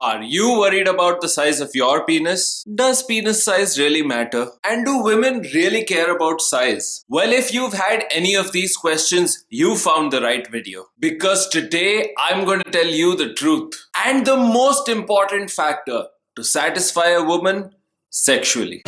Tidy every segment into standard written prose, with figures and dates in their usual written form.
Are you worried about the size of your penis? Does penis size really matter? And do women really care about size? Well, if you've had any of these questions, you found the right video. Because today I'm going to tell you the truth and the most important factor to satisfy a woman sexually.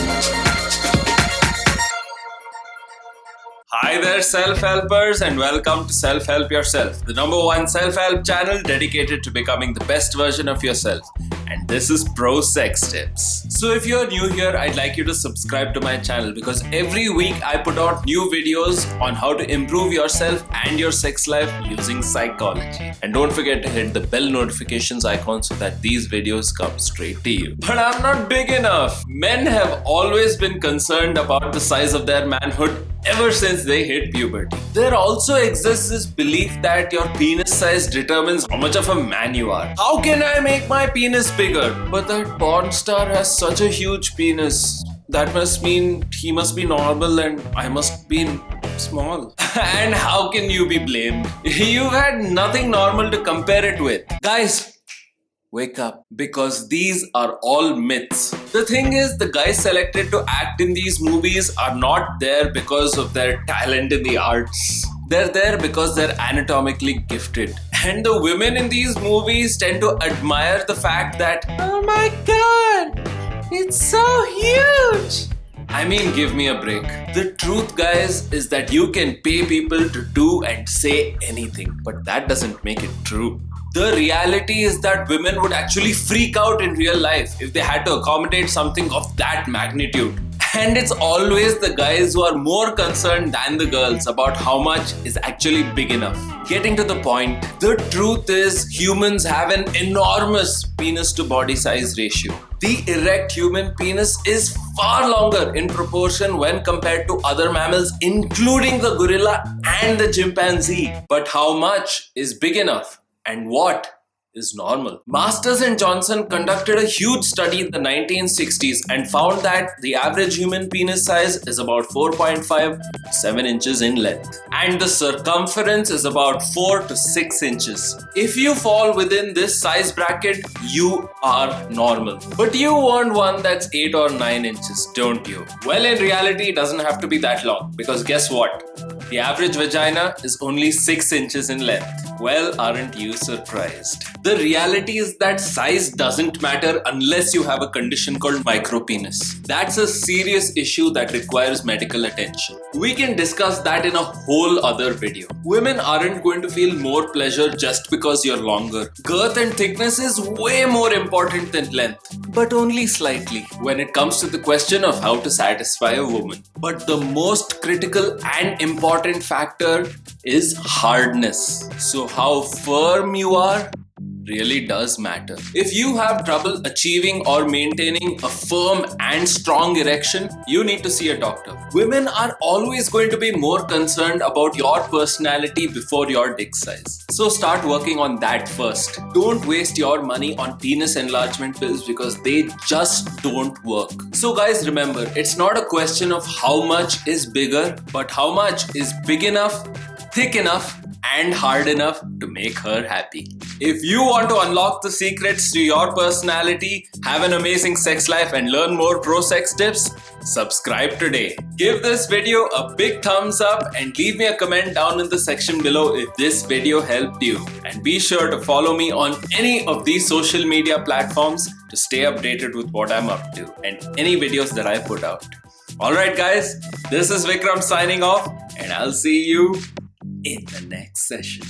Hi there, self-helpers, and welcome to Self-Help Yourself, the #1 self-help channel dedicated to becoming the best version of yourself. And this is Pro Sex Tips. So if you're new here, I'd like you to subscribe to my channel because every week I put out new videos on how to improve yourself and your sex life using psychology. And don't forget to hit the bell notifications icon so that these videos come straight to you. But I'm not big enough. Men have always been concerned about the size of their manhood ever since they hit puberty. There also exists this belief that your penis size determines how much of a man you are. How can I make my penis bigger? But that porn star has such a huge penis. That must mean he must be normal and I must be small. And how can you be blamed? You've had nothing normal to compare it with. Guys, wake up, because these are all myths. The thing is, the guys selected to act in these movies are not there because of their talent in the arts. They're there because they're anatomically gifted. And the women in these movies tend to admire the fact that, oh my god, it's so huge. I mean, give me a break. The truth, guys, is that you can pay people to do and say anything, but that doesn't make it true. The reality is that women would actually freak out in real life if they had to accommodate something of that magnitude. And it's always the guys who are more concerned than the girls about how much is actually big enough. Getting to the point, the truth is humans have an enormous penis to body size ratio. The erect human penis is far longer in proportion when compared to other mammals, including the gorilla and the chimpanzee. But how much is big enough? And what is normal? Masters and Johnson conducted a huge study in the 1960s and found that the average human penis size is about 4.5 to 7 inches in length. And the circumference is about 4 to 6 inches. If you fall within this size bracket, you are normal. But you want one that's 8 or 9 inches, don't you? Well, in reality, it doesn't have to be that long, because guess what? The average vagina is only 6 inches in length. Well, aren't you surprised? The reality is that size doesn't matter unless you have a condition called micropenis. That's a serious issue that requires medical attention. We can discuss that in a whole other video. Women aren't going to feel more pleasure just because you're longer. Girth and thickness is way more important than length, but only slightly when it comes to the question of how to satisfy a woman. But the most critical and important factor is hardness. So how firm you are really does matter. If you have trouble achieving or maintaining a firm and strong erection, you need to see a doctor. Women are always going to be more concerned about your personality before your dick size. So start working on that first. Don't waste your money on penis enlargement pills because they just don't work. So guys, remember, it's not a question of how much is bigger, but how much is big enough, thick enough, and hard enough to make her happy. If you want to unlock the secrets to your personality, have an amazing sex life, and learn more pro sex tips, subscribe today. Give this video a big thumbs up and leave me a comment down in the section below if this video helped you. And be sure to follow me on any of these social media platforms to stay updated with what I'm up to and any videos that I put out. Alright guys, this is Vikram signing off, and I'll see you in the next session.